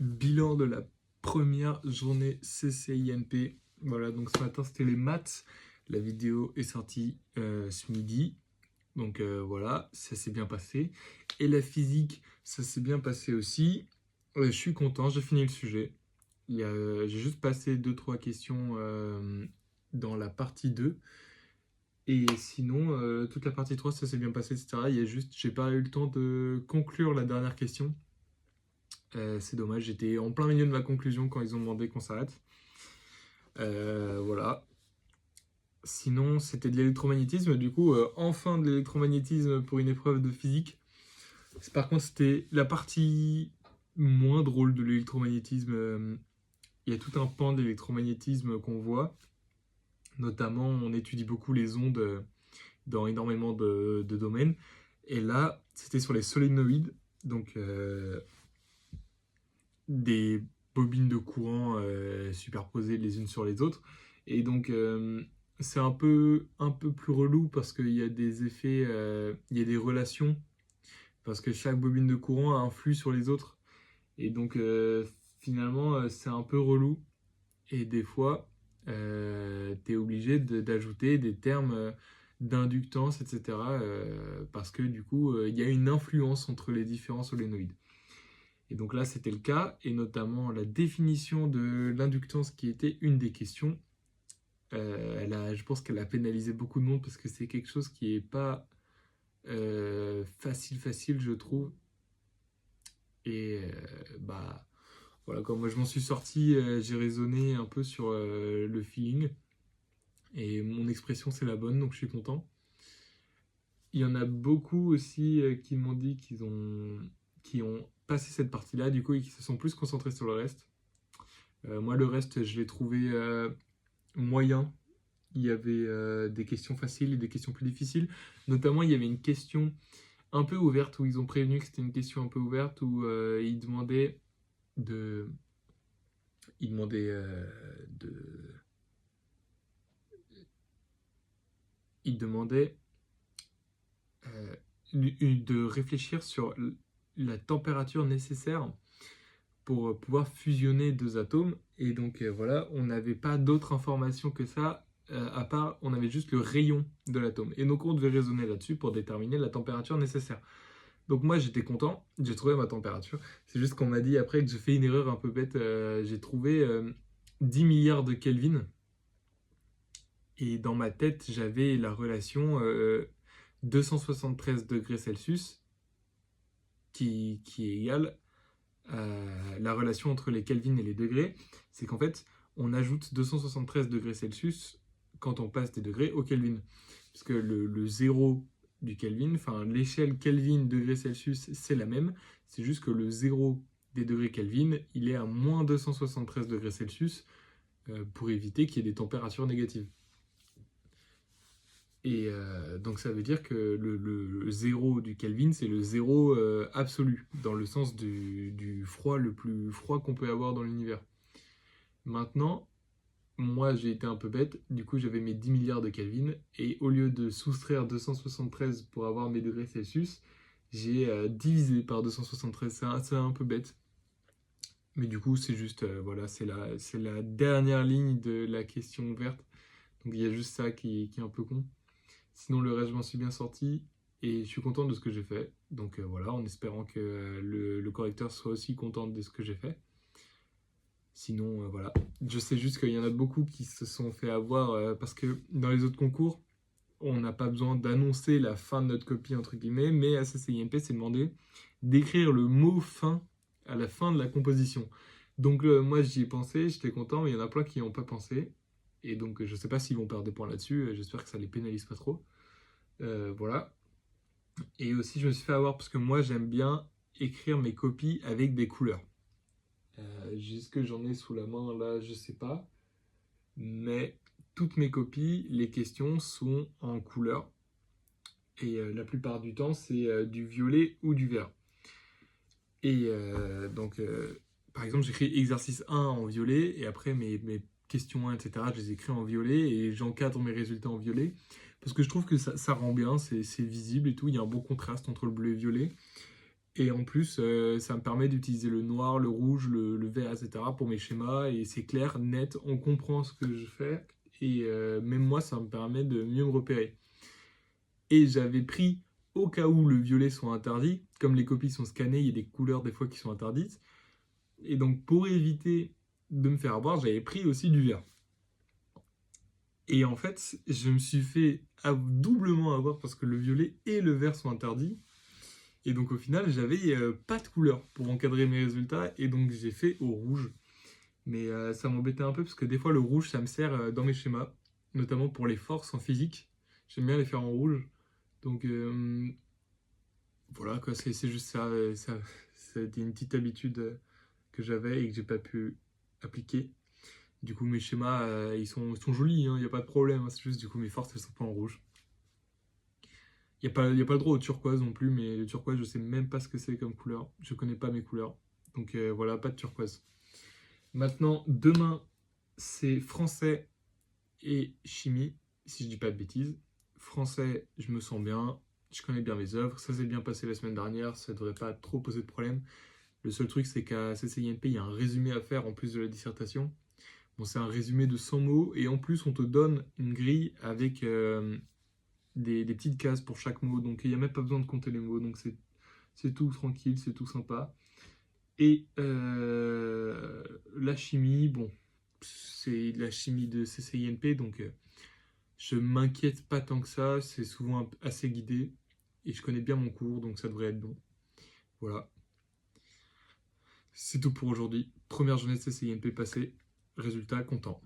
Bilan de la première journée CCINP. Voilà, donc ce matin c'était les maths. La vidéo est sortie ce midi. Donc voilà, ça s'est bien passé. Et la physique, ça s'est bien passé aussi. Je suis content, j'ai fini le sujet. J'ai juste passé deux trois questions dans la partie 2. Et sinon, toute la partie 3 ça s'est bien passé, etc. Il y a juste, j'ai pas eu le temps de conclure la dernière question. C'est dommage, j'étais en plein milieu de ma conclusion quand ils ont demandé qu'on s'arrête. Voilà. Sinon, c'était de l'électromagnétisme. Du coup, enfin de l'électromagnétisme pour une épreuve de physique. Par contre, c'était la partie moins drôle de l'électromagnétisme. Il y a tout un pan de l'électromagnétisme qu'on voit. Notamment, on étudie beaucoup les ondes dans énormément de domaines. Et là, c'était sur les solénoïdes. Donc, des bobines de courant superposées les unes sur les autres. Et donc, c'est un peu plus relou parce qu'il y a des effets, il y a des relations, parce que chaque bobine de courant influe sur les autres. Et donc, finalement, c'est un peu relou. Et des fois, tu es obligé d'ajouter des termes d'inductance, etc. Parce que du coup, il y a une influence entre les différents solénoïdes. Et donc là, c'était le cas, et notamment la définition de l'inductance qui était une des questions. Je pense qu'elle a pénalisé beaucoup de monde parce que c'est quelque chose qui n'est pas facile, je trouve. Et bah voilà, quand moi je m'en suis sorti, j'ai raisonné un peu sur le feeling. Et mon expression, c'est la bonne, donc je suis content. Il y en a beaucoup aussi qui m'ont dit qui ont passé cette partie-là, du coup, et qui se sont plus concentrés sur le reste. Moi, le reste, je l'ai trouvé moyen. Il y avait des questions faciles et des questions plus difficiles. Notamment, il y avait une question un peu ouverte où ils ont prévenu que c'était une question un peu ouverte où ils demandaient de. Ils demandaient de. Ils demandaient de réfléchir sur la température nécessaire pour pouvoir fusionner deux atomes. Et donc voilà, on n'avait pas d'autres informations que ça, à part, on avait juste le rayon de l'atome. Et donc on devait raisonner là-dessus pour déterminer la température nécessaire. Donc moi j'étais content, j'ai trouvé ma température. C'est juste qu'on m'a dit après que j'ai fait une erreur un peu bête, j'ai trouvé 10 milliards de Kelvin. Et dans ma tête, j'avais la relation 273 degrés Celsius qui est égale la relation entre les Kelvin et les degrés, c'est qu'en fait, on ajoute 273 degrés Celsius quand on passe des degrés au Kelvin. Parce que le zéro du Kelvin, enfin l'échelle Kelvin degrés Celsius, c'est la même. C'est juste que le zéro des degrés Kelvin, il est à moins 273 degrés Celsius pour éviter qu'il y ait des températures négatives. Et donc ça veut dire que le zéro du Kelvin, c'est le zéro absolu, dans le sens du froid le plus froid qu'on peut avoir dans l'univers. Maintenant, moi j'ai été un peu bête, du coup j'avais mes 10 milliards de Kelvin, et au lieu de soustraire 273 pour avoir mes degrés Celsius, j'ai divisé par 273, c'est un peu bête. Mais du coup c'est juste, voilà, c'est la dernière ligne de la question verte, donc il y a juste ça qui est un peu con. Sinon, le reste, je m'en suis bien sorti et je suis content de ce que j'ai fait. Donc voilà, en espérant que le correcteur soit aussi content de ce que j'ai fait. Sinon, voilà. Je sais juste qu'il y en a beaucoup qui se sont fait avoir parce que dans les autres concours, on n'a pas besoin d'annoncer la fin de notre copie, entre guillemets, mais à CCIMP, c'est demandé d'écrire le mot fin à la fin de la composition. Donc moi, j'y ai pensé, j'étais content, mais il y en a plein qui n'y ont pas pensé. Et donc, je sais pas s'ils vont perdre des points là-dessus. J'espère que ça les pénalise pas trop. Voilà. Et aussi, je me suis fait avoir parce que moi, j'aime bien écrire mes copies avec des couleurs. Est-ce que j'en ai sous la main là, je sais pas. Mais toutes mes copies, les questions sont en couleur. Et la plupart du temps, c'est du violet ou du vert. Et donc, par exemple, j'écris exercice 1 en violet, et après mes questions 1, etc., je les écris en violet, et j'encadre mes résultats en violet. Parce que je trouve que ça rend bien, c'est visible et tout, il y a un bon contraste entre le bleu et le violet. Et en plus, ça me permet d'utiliser le noir, le rouge, le vert, etc. pour mes schémas. Et c'est clair, net, on comprend ce que je fais. Et même moi, ça me permet de mieux me repérer. Et j'avais pris, au cas où le violet soit interdit, comme les copies sont scannées, il y a des couleurs des fois qui sont interdites. Et donc, pour éviter de me faire avoir, j'avais pris aussi du vert. Et en fait, je me suis fait doublement avoir parce que le violet et le vert sont interdits. Et donc, au final, j'avais pas de couleur pour encadrer mes résultats. Et donc, j'ai fait au rouge. Mais ça m'embêtait un peu parce que des fois, le rouge, ça me sert dans mes schémas, notamment pour les forces en physique. J'aime bien les faire en rouge. Donc, voilà, quoi, c'est juste ça. C'était une petite habitude que j'avais et que j'ai pas pu appliquer. Du coup, mes schémas, ils sont jolis, il n'y a pas de problème. Hein, c'est juste, du coup, mes forces, elles sont pas en rouge. Il y a pas le droit au turquoise non plus, mais le turquoise, je sais même pas ce que c'est comme couleur. Je connais pas mes couleurs. Donc voilà, pas de turquoise. Maintenant, demain, c'est français et chimie, si je dis pas de bêtises. Français, je me sens bien, je connais bien mes œuvres, ça s'est bien passé la semaine dernière, ça devrait pas trop poser de problème. Le seul truc, c'est qu'à CCINP, il y a un résumé à faire en plus de la dissertation. Bon, c'est un résumé de 100 mots, et en plus, on te donne une grille avec des petites cases pour chaque mot, donc il n'y a même pas besoin de compter les mots, donc c'est tout tranquille, c'est tout sympa. Et la chimie, bon, c'est de la chimie de CCINP, donc je m'inquiète pas tant que ça, c'est souvent assez guidé, et je connais bien mon cours, donc ça devrait être bon. Voilà, c'est tout pour aujourd'hui. Première journée de CCINP passée, résultat content.